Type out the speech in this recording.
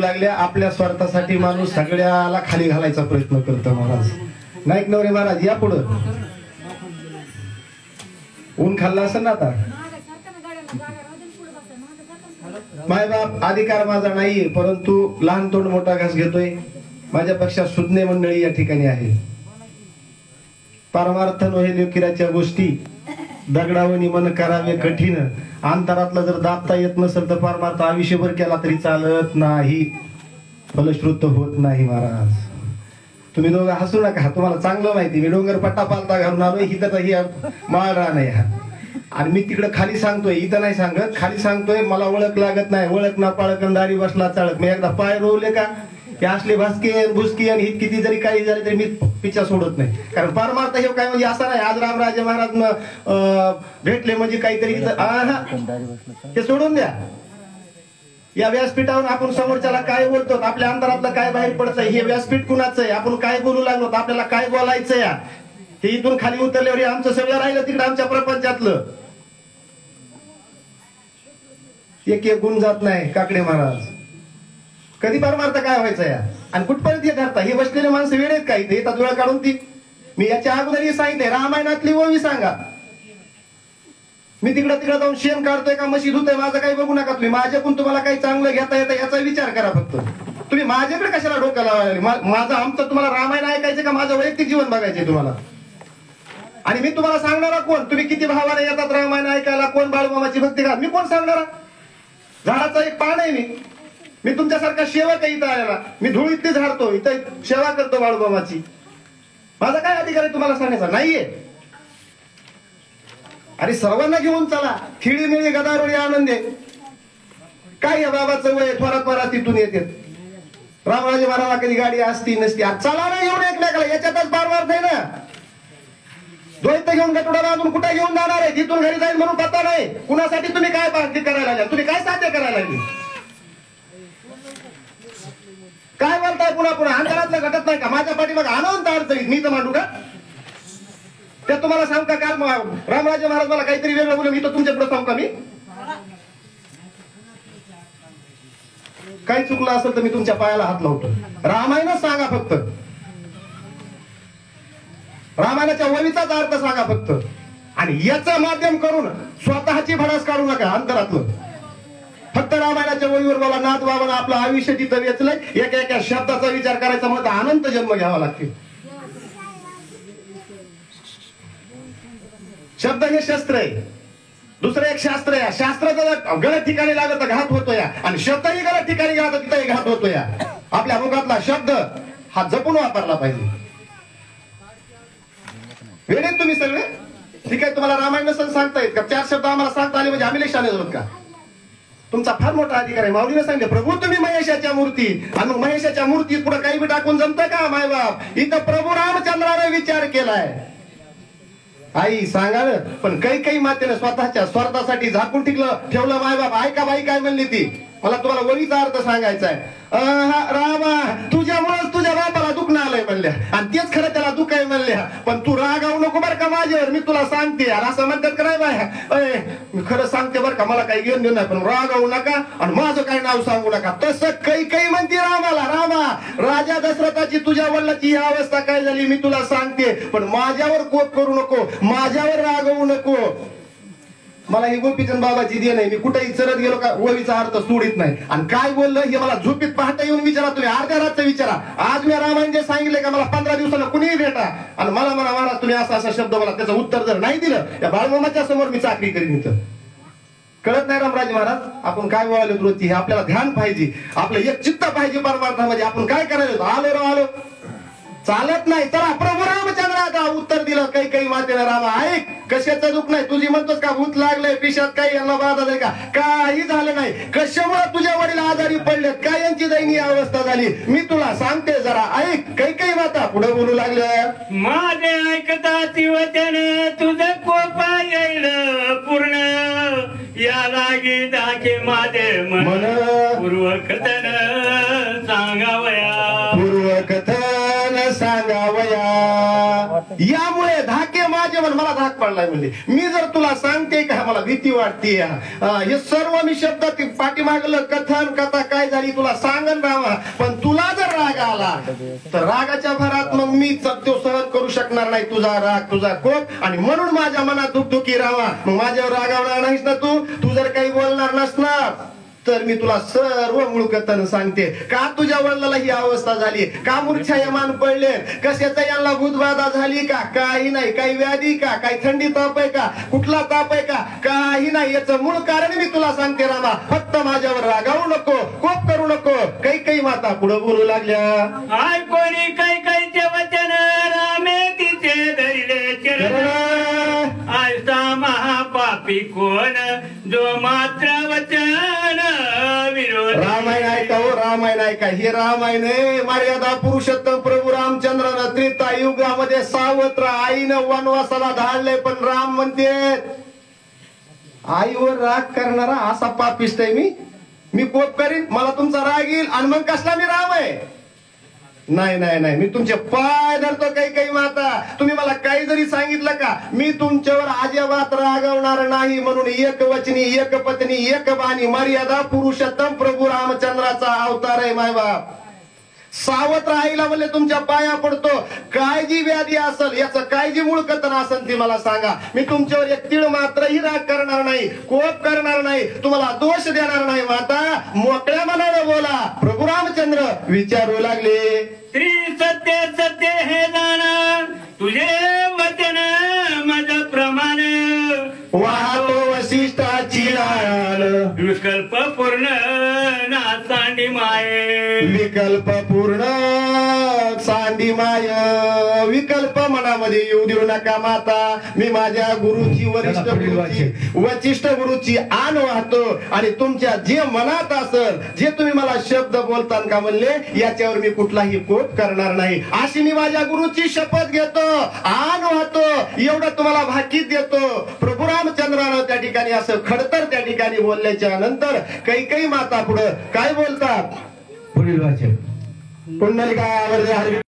लागल्या आपल्या स्वार्थासाठी माणूस सगळ्याला खाली घालायचा प्रयत्न करतो. महाराज नाईक नवरे महाराज या पुढं. ऊन खाल्ला असेल ना आता. मायबाप अधिकार माझा नाहीये, परंतु लहान तोंड मोठा घास घेतोय. माझ्यापेक्षा सुज्ञ मंडळी या ठिकाणी आहे. परमार्थ नोहे लेकिराच्या गोष्टी दगडावनी मन करावे कठीण. अंतरातलं जर दाबता येत नसेल तर परमार्थ आयुष्यभर केला तरी चालत नाही, फलश्रुत होत नाही. महाराज तुम्ही दोघं हसू नका, तुम्हाला चांगलं माहिती मी डोंगर पट्टा पालता घालून आलोय. हिथं ही माळ रान आहे आणि मी तिकडे खाली सांगतोय, इथं नाही सांगत, खाली सांगतोय. मला ओळख लागत नाही, ओळख ना पाळकन दारी बसला चाळक. मी एकदा पाय रोवले का हे असले भासके भुसकी आणि हित किती जरी काही झाले तरी मी पिच्छा सोडत नाही. कारण परमार्थ हे काय म्हणजे असं नाही आज रामराजे महाराज भेटले म्हणजे काहीतरी ते सोडून द्या. या व्यासपीठावर आपण समोरच्याला काय बोलतो, आपल्या अंतरातलं काय बाहेर पडतंय, हे व्यासपीठ कुणाचं आहे, आपण काय बोलू लागलो, आपल्याला काय बोलायचं या हे इथून खाली उतरल्यावर आमचं सगळं राहिलं तिकडे आमच्या प्रपंचातलं. एक एक गुण जात नाही. काकडे महाराज कधी परमार्थ काय व्हायचं या आणि कुठपर्यंत हे करता. हे बसलेले माणसं वेळ आहेत का इथे येतात वेळ काढून ती. मी याच्या अगोदर सांगितलंय रामायणातली ओवी सांगा. मी तिकडे जाऊन शेण काढतोय का म्हशी धुतोय माझं काही बघू नका तुम्ही. माझ्याकडून तुम्हाला काही चांगलं घेता येतं याचा विचार करा फक्त. तुम्ही माझ्याकडे कशाला डोकं लावायला. माझं आमचं तुम्हाला रामायण ऐकायचं का माझं वैयक्तिक जीवन बघायचंय तुम्हाला. आणि मी तुम्हाला सांगणारा कोण. तुम्ही किती भावाने येतात रामायण ऐकायला, कोण बाळूमामाची भक्ती करा, मी कोण सांगणारा. झाडाचा एक पान आहे मी तुमच्यासारखा सेवक आहे इथं आलेला. मी धूळ इथे झाडतो, इथं सेवा करतो बाळूमामाची. माझा काय अधिकार आहे तुम्हाला सांगायचा नाहीये. अरे सर्वांना घेऊन चला, खिळीमिळी गदारोळी आनंदे. काय या बाबाचं वय थोरात तिथून येते. रामराजे महाराज कधी गाडी असती नसती, चला ना घेऊन एकमेकाला, याच्यातच परमार्थ आहे ना. द्वैत घेऊन गटुडा बांधून कुठे घेऊन जाणार आहे, तिथून घरी जाईल म्हणून पत्ता नाही. कुणासाठी तुम्ही काय करायला लागला, तुम्ही काय साध्य करायला लागले, काय बोलताय पुन्हा अंतरातलं घटत नाही का. माझ्या पाठीमागे अनंत अडचणीत मी तर मांडू का त्या तुम्हाला सांग का. काल रामराजे महाराज मला काहीतरी वेगळं बोलून मी तर तुमच्या पुढे सांगू का. मी काही चुकलं असेल तर मी तुमच्या पायाला हात लावतो. रामायणच सांगा फक्त, रामायणाच्या वहीचाच अर्थ सांगा फक्त. आणि याचं माध्यम करून स्वतःची भडास काढू नका अंतरातलं. फक्त रामायणाच्या वहीवर बोला. नाथ बाबांना आपलं आयुष्य तिथं वेचलंय. एका शब्दाचा विचार करायचा मग अनंत जन्म घ्यावा लागतील. शब्द हे शस्त्र आहे, दुसरं एक शास्त्र आहे. शास्त्राचं गलत ठिकाणी लागत घात होतो या, आणि शब्दही गलत ठिकाणी गेला तर तिथंही घात होतो या. आपल्या मुखातला शब्द हा जपून वापरला पाहिजे. वेळेत तुम्ही सगळे ठीक आहे. तुम्हाला रामायण नसेल सांगता येत का, 4 शब्द आम्हाला सांगता आले म्हणजे आम्ही लेशाने होत का. तुमचा फार मोठा अधिकार आहे. माऊलीने सांगितलं प्रभू तुम्ही महेशाच्या मूर्ती, आणि मग महेशाच्या मूर्तीत पुढे काही बी टाकून जमतं का मायबाप. इथं प्रभू रामचंद्राने विचार केलाय. आई सांगा पण काही मातेने स्वतःच्या स्वार्थासाठी झाकून ठेवलं मायबाप. ऐका बाई काय म्हणली ती, मला तुम्हाला वळीचा अर्थ सांगायचा आहे. रामा तुझ्यामुळेच तुझ्या बापाला दुखणं आलंय म्हणल्या, आणि तेच खरं त्याला दुःख आहे म्हणल्या. पण तू रागावू नको बरं का माझ्यावर, मी तुला सांगते. असं म्हणतात का नाही बाय, मी खरं सांगते बरं का, मला काही घेऊन देऊ नाही, पण रागावू नका आणि माझं काही नाव सांगू नका. तसं काही म्हणते रामाला. रामा राजा दशरथाची तुझ्या वडिलांची ही अवस्था काय झाली मी तुला सांगते, पण माझ्यावर कोप करू नको, माझ्यावर रागवू नको. मला ही गोपीचंद बाबाची देण आहे. मी कुठेही चरत गेलो का ओवीचा अर्थ सोडित नाही. आणि काय बोललं हे मला झोपीत पहाटे येऊन विचारा, तुम्ही अर्ध्या रातचं विचारा. आज मी रामायण जे सांगितले का मला 15 दिवसाला कुणीही भेटा आणि मला महाराज तुम्ही असा शब्द मला त्याचं उत्तर जर नाही दिलं या बाळमामाच्या समोर मी चाकरी करीन. इथं कळत नाही रामराजे महाराज आपण काय बोलायला रोजची, हे आपल्याला ध्यान पाहिजे. आपलं एक चित्त पाहिजे परमार्थामध्ये. आपण काय करायला आलो चालत नाही. चला प्रभू रामचंद्राचा उत्तर दिलं काही मातेला. रामा ऐक कशाचं दुःख नाही. तुझी म्हणतोस का भूत लागलंय पिशात काही यांना बाधा झाली का, काही झालं नाही. कशामुळे तुझ्या वडील आजारी पडलेत, काय यांची दयनीय अवस्था झाली मी तुला सांगते जरा ऐक. काही माता पुढे बोलू लागल्या. माझे ऐकता वचन तुझं कोपा येईल पूर्ण, या लागी दाखे माझे मन पूर्वकथन सांगावया सांगावया. यामुळे धाके माझे मन मला धाक पडलाय म्हणले. मी जर तुला सांगते का मला भीती वाटते. हे सर्व मी शब्द पाठीमागलं कथन कथा काय झाली तुला सांगन रामा. पण तुला जर राग आला तर रागाच्या भरात मग मी तो सहन करू शकणार नाही तुझा राग तुझा कोप. आणि म्हणून माझ्या मनात दुखदुखी रामा. मग माझ्यावर रागावणार नाहीस ना तू जर काही बोलणार नसणार तर मी तुला सर्व मुळकथन सांगते. का तुझ्या वडिलाला ही अवस्था झाली, का मूर्छायमान पडले, कशाचा यांना भूतबाधा झाली का, काही नाही. काही व्याधी का, काही थंडी ताप आहे का, कुठला ताप आहे का, काही नाही. याचं मूळ कारण मी तुला सांगते रामा. फक्त माझ्यावर रागावू नको, कोप करू नको. काही माता पुढे बोलू लागल्या. आय कोणी काही वचन रामे तिचे धरिले चरण. आयसा महापापी कोण जो मात्र वचन विरोध. रामायण ऐका हो, रामायण ऐका. हे रामायण मर्यादा पुरुषोत्तम प्रभू रामचंद्रानं त्रेता युगामध्ये सावत्र आईनं वनवासाला धाडले. पण राम म्हणते आईवर राग करणारा असा पापिष्ट आहे मी कोप करीन, मला तुमचा राग येईल आणि मग कसला मी राम आहे. नाही मी तुमचे पाय धरतो. काही माता तुम्ही मला काही जरी सांगितलं का मी तुमच्यावर अजिबात रागवणार नाही. म्हणून एक वचनी एक पत्नी एक बाणी मर्यादा पुरुषोत्तम प्रभू रामचंद्राचा अवतार आहे मायबाप. सावत्र आईला म्हणले तुमच्या पाया पडतो. काय जी व्याधी असेल याचं काय जी मूळ कथन असेल ती मला सांगा. मी तुमच्यावर एक तीळ मात्रही राग करणार नाही, कोप करणार नाही, तुम्हाला दोष देणार नाही. माता मोकळ्या मनाने बोला. प्रभू रामचंद्र विचारू लागले. श्री सत्य हे जाण तुझे वचन मज प्रमाण. वाहतो वसिष्ठाची नाळ विकल्प पूर्ण ना सांडी माये. विकल्प पूर्ण सांडी माय. विकल्प मनामध्ये येऊ देऊ नका माता. मी माझ्या गुरुची वरिष्ठ गुरुची आण वाहतो. आणि तुमच्या जे मनात असेल जे तुम्ही मला शब्द बोलताना का म्हणले याच्यावर मी कुठलाही कोप करणार नाही. अशी मी माझ्या गुरुची शपथ घेतो, आण वाहतो. एवढं तुम्हाला भाकीत देतो. प्रभू रामचंद्रानं त्या ठिकाणी असं खडतर त्या ठिकाणी बोलल्याच्या नंतर काही माता पुढे काय बोलतात. पुढील वाचन पुंडलिकावर